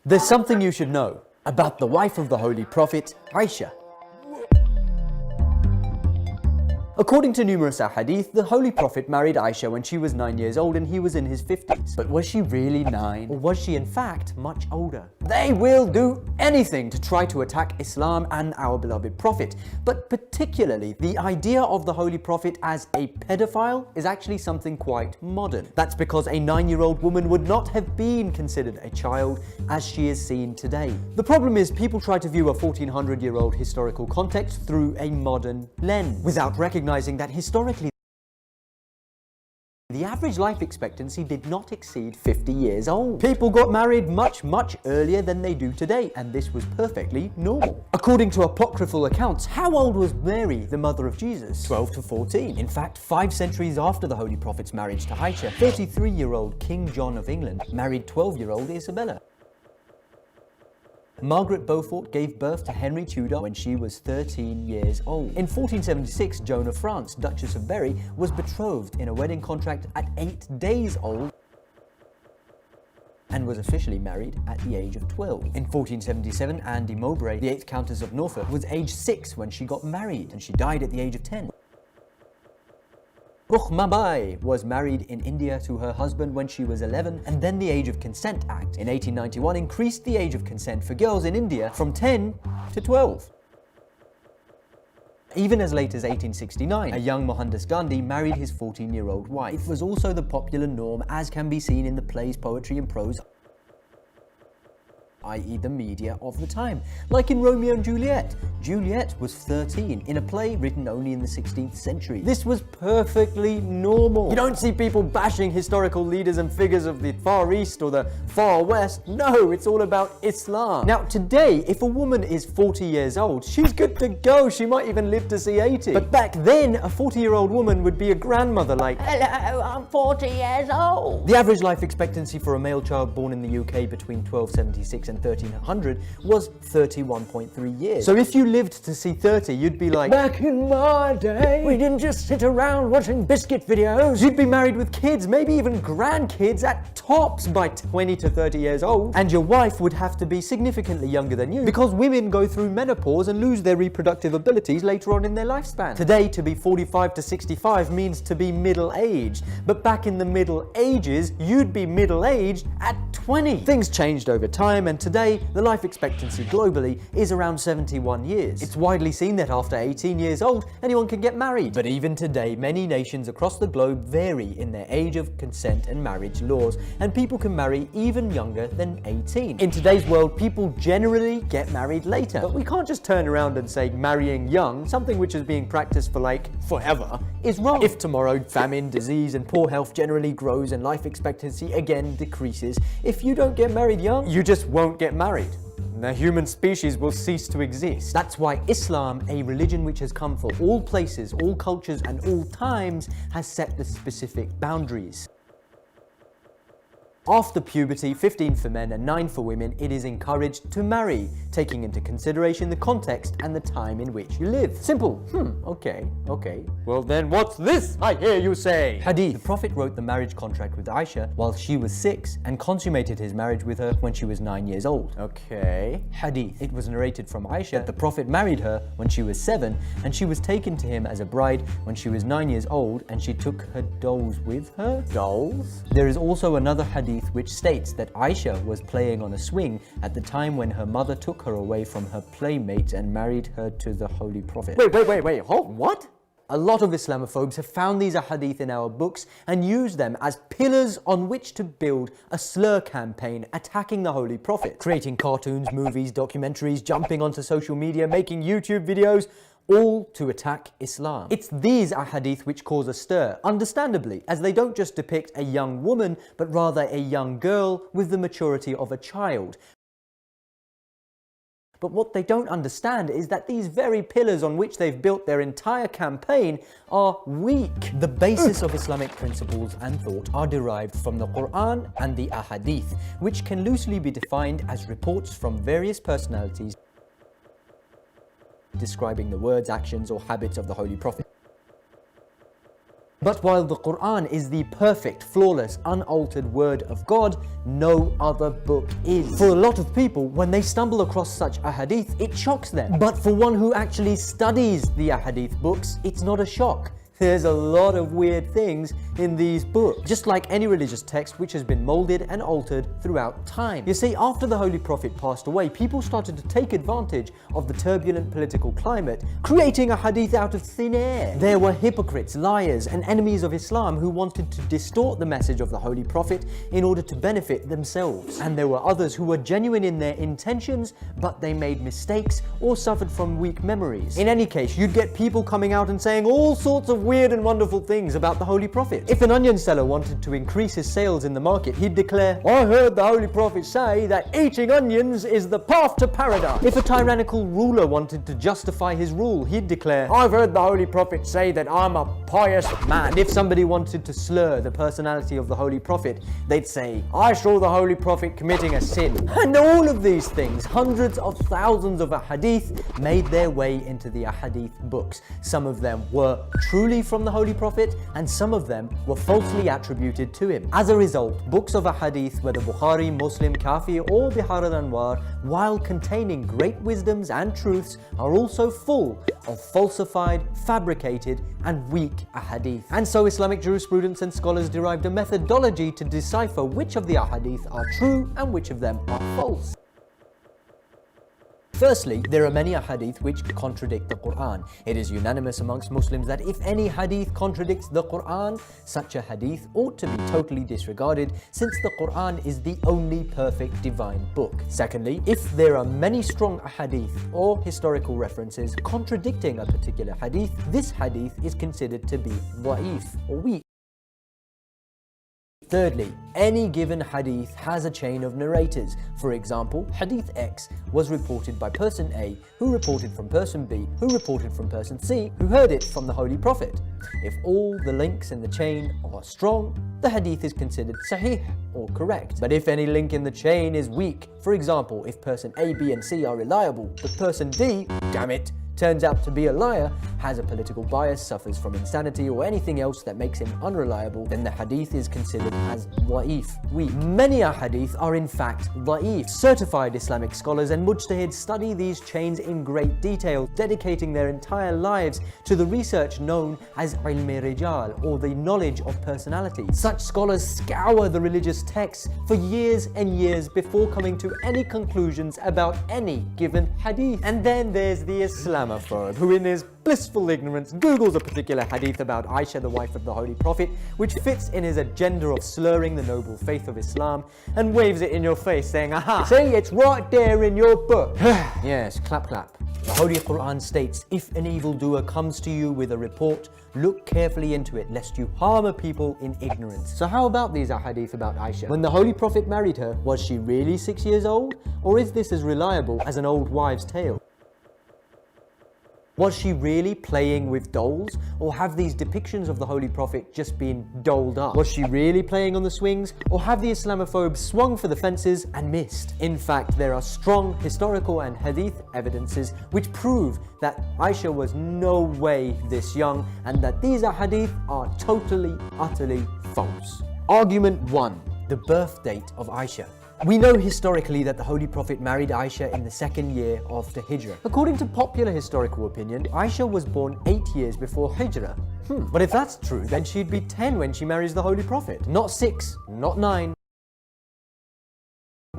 There's something you should know about the wife of the Holy Prophet, Aisha. According to numerous ahadith, the Holy Prophet married Aisha when she was 9 years old and he was in his 50s. But was she really 9? Or was she in fact much older? They will do anything to try to attack Islam and our beloved Prophet. But particularly, the idea of the Holy Prophet as a pedophile is actually something quite modern. That's because a 9-year-old woman would not have been considered a child as she is seen today. The problem is people try to view a 1400-year-old historical context through a modern lens, without recognizing that historically the average life expectancy did not exceed 50 years old. People got married much earlier than they do today, and this was perfectly normal. According to apocryphal accounts, how old was Mary, the mother of Jesus? 12 to 14. In fact, 5 centuries after the Holy Prophet's marriage to Aisha, 33-year-old King John of England married 12-year-old Isabella. Margaret Beaufort gave birth to Henry Tudor when she was 13 years old. In 1476, Joan of France, Duchess of Berry, was betrothed in a wedding contract at 8 days old and was officially married at the age of 12. In 1477, Anne de Mowbray, the 8th Countess of Norfolk, was aged 6 when she got married, and she died at the age of 10. Rukhmabai was married in India to her husband when she was 11, and then the Age of Consent Act in 1891 increased the age of consent for girls in India from 10 to 12. Even as late as 1869, a young Mohandas Gandhi married his 14-year-old wife. It was also the popular norm, as can be seen in the plays, poetry and prose, i.e. the media of the time. Like in Romeo and Juliet. Juliet was 13 in a play written only in the 16th century. This was perfectly normal. You don't see people bashing historical leaders and figures of the Far East or the Far West. No, it's all about Islam. Now today, if a woman is 40 years old, she's good to go. She might even live to see 80. But back then, a 40-year-old woman would be a grandmother like, "Hello, I'm 40 years old." The average life expectancy for a male child born in the UK between 1276 and 1300 was 31.3 years. So if you lived to see 30, you'd be like, "Back in my day, we didn't just sit around watching BISKIT videos." You'd be married with kids, maybe even grandkids at tops by 20 to 30 years old. And your wife would have to be significantly younger than you, because women go through menopause and lose their reproductive abilities later on in their lifespan. Today, to be 45 to 65 means to be middle-aged. But back in the Middle Ages, you'd be middle-aged at 20. Things changed over time, and today, the life expectancy globally is around 71 years. It's widely seen that after 18 years old, anyone can get married. But even today, many nations across the globe vary in their age of consent and marriage laws, and people can marry even younger than 18. In today's world, people generally get married later. But we can't just turn around and say marrying young, something which is being practiced for like forever, is wrong. If tomorrow famine, disease, and poor health generally grows and life expectancy again decreases, if you don't get married young, you just won't get married. The human species will cease to exist. That's why Islam, a religion which has come for all places, all cultures, and all times, has set the specific boundaries. After puberty, 15 for men and 9 for women, it is encouraged to marry, taking into consideration the context and the time in which you live. Simple. Okay. Well then what's this I hear you say? Hadith. The Prophet wrote the marriage contract with Aisha while she was 6 and consummated his marriage with her when she was 9 years old. Okay. Hadith. It was narrated from Aisha that the Prophet married her when she was 7 and she was taken to him as a bride when she was 9 years old, and she took her dolls with her. Dolls? There is also another hadith which states that Aisha was playing on a swing at the time when her mother took her away from her playmates and married her to the Holy Prophet. Wait, hold, what? A lot of Islamophobes have found these ahadith in our books and used them as pillars on which to build a slur campaign attacking the Holy Prophet, creating cartoons, movies, documentaries, jumping onto social media, making YouTube videos, all to attack Islam. It's these ahadith which cause a stir, understandably, as they don't just depict a young woman, but rather a young girl with the maturity of a child. But what they don't understand is that these very pillars on which they've built their entire campaign are weak. The basis of Islamic principles and thought are derived from the Quran and the ahadith, which can loosely be defined as reports from various personalities describing the words, actions, or habits of the Holy Prophet. But while the Quran is the perfect, flawless, unaltered word of God, no other book is. For a lot of people, when they stumble across such a hadith, it shocks them. But for one who actually studies the ahadith books, it's not a shock. There's a lot of weird things in these books, just like any religious text which has been molded and altered throughout time. You see, after the Holy Prophet passed away, people started to take advantage of the turbulent political climate, creating a hadith out of thin air. There were hypocrites, liars, and enemies of Islam who wanted to distort the message of the Holy Prophet in order to benefit themselves. And there were others who were genuine in their intentions, but they made mistakes or suffered from weak memories. In any case, you'd get people coming out and saying all sorts of weird and wonderful things about the Holy Prophet. If an onion seller wanted to increase his sales in the market, he'd declare, "I heard the Holy Prophet say that eating onions is the path to paradise." If a tyrannical ruler wanted to justify his rule, he'd declare, "I've heard the Holy Prophet say that I'm a pious man." And if somebody wanted to slur the personality of the Holy Prophet, they'd say, "I saw the Holy Prophet committing a sin." And all of these things, hundreds of thousands of ahadith, made their way into the ahadith books. Some of them were truly from the Holy Prophet, and some of them were falsely attributed to him. As a result, books of ahadith, whether Bukhari, Muslim, Kafi, or Bihar al-Anwar, while containing great wisdoms and truths, are also full of falsified, fabricated, and weak ahadith. And so Islamic jurisprudence and scholars derived a methodology to decipher which of the ahadith are true and which of them are false. Firstly, there are many ahadith which contradict the Quran. It is unanimous amongst Muslims that if any hadith contradicts the Quran, such a hadith ought to be totally disregarded, since the Quran is the only perfect divine book. Secondly, if there are many strong ahadith or historical references contradicting a particular hadith, this hadith is considered to be da'if or weak. Thirdly, any given hadith has a chain of narrators. For example, hadith X was reported by person A, who reported from person B, who reported from person C, who heard it from the Holy Prophet. If all the links in the chain are strong, the hadith is considered sahih or correct. But if any link in the chain is weak, for example, if person A, B and C are reliable, but person D, damn it, turns out to be a liar, has a political bias, suffers from insanity or anything else that makes him unreliable, then the hadith is considered as da'if, weak. Many ahadith are in fact da'if. Certified Islamic scholars and mujtahids study these chains in great detail, dedicating their entire lives to the research known as ilm rijal, or the knowledge of personality. Such scholars scour the religious texts for years and years before coming to any conclusions about any given hadith. And then there's the Islamophobe, who in his blissful ignorance Googles a particular hadith about Aisha, the wife of the Holy Prophet, which fits in his agenda of slurring the noble faith of Islam, and waves it in your face saying, "Aha, see, it's right there in your book." Yes, clap clap. The Holy Quran states, "If an evildoer comes to you with a report, look carefully into it, lest you harm a people in ignorance." So how about these ahadith about Aisha? When the Holy Prophet married her, was she really 6 years old? Or is this as reliable as an old wives' tale? Was she really playing with dolls? Or have these depictions of the Holy Prophet just been dolled up? Was she really playing on the swings? Or have the Islamophobes swung for the fences and missed? In fact, there are strong historical and hadith evidences which prove that Aisha was no way this young, and that these ahadith are totally, utterly false. Argument 1. The birth date of Aisha. We know historically that the Holy Prophet married Aisha in the 2nd year of the Hijrah. According to popular historical opinion, Aisha was born 8 years before Hijrah. But if that's true, then she'd be 10 when she marries the Holy Prophet. Not 6, not 9.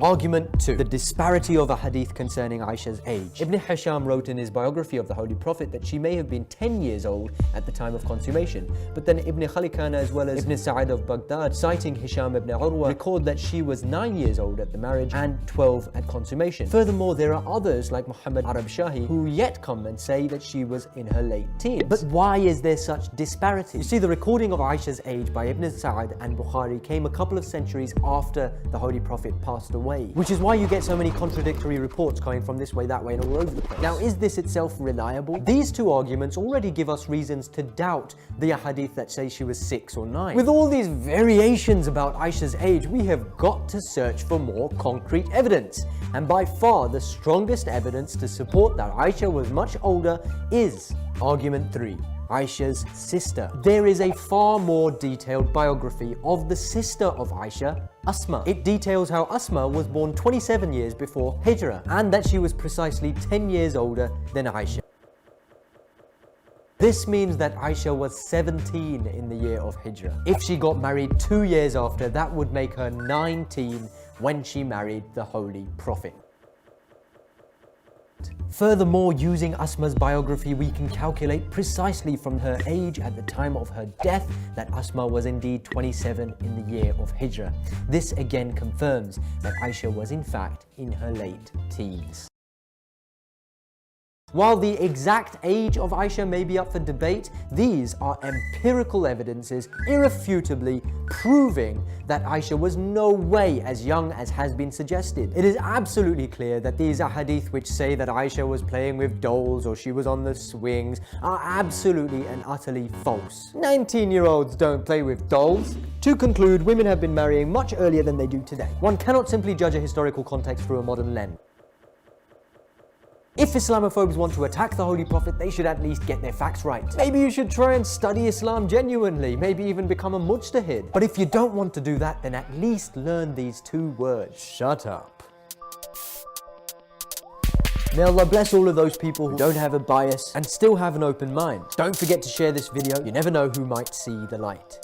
Argument 2. The disparity of a hadith concerning Aisha's age. Ibn Hisham wrote in his biography of the Holy Prophet that she may have been 10 years old at the time of consummation. But then Ibn Khalikana as well as Ibn Sa'ad of Baghdad, citing Hisham ibn Urwa, record that she was 9 years old at the marriage and 12 at consummation. Furthermore, there are others like Muhammad Arab Shahi who yet come and say that she was in her late teens. But why is there such disparity? You see, the recording of Aisha's age by Ibn Sa'ad and Bukhari came a couple of centuries after the Holy Prophet passed away, which is why you get so many contradictory reports coming from this way, that way, and all over the place. Now, is this itself reliable? These two arguments already give us reasons to doubt the ahadith that say she was 6 or 9. With all these variations about Aisha's age, we have got to search for more concrete evidence. And by far, the strongest evidence to support that Aisha was much older is argument 3. Aisha's sister. There is a far more detailed biography of the sister of Aisha, Asma. It details how Asma was born 27 years before Hijrah, and that she was precisely 10 years older than Aisha. This means that Aisha was 17 in the year of Hijrah. If she got married 2 years after, that would make her 19 when she married the Holy Prophet. Furthermore, using Asma's biography, we can calculate precisely from her age at the time of her death that Asma was indeed 27 in the year of Hijrah. This again confirms that Aisha was in fact in her late teens. While the exact age of Aisha may be up for debate, these are empirical evidences irrefutably proving that Aisha was no way as young as has been suggested. It is absolutely clear that these ahadith which say that Aisha was playing with dolls or she was on the swings are absolutely and utterly false. 19-year-olds don't play with dolls. To conclude, women have been marrying much earlier than they do today. One cannot simply judge a historical context through a modern lens. If Islamophobes want to attack the Holy Prophet, they should at least get their facts right. Maybe you should try and study Islam genuinely, maybe even become a mujtahid. But if you don't want to do that, then at least learn these 2 words. Shut up. May Allah bless all of those people who don't have a bias and still have an open mind. Don't forget to share this video. You never know who might see the light.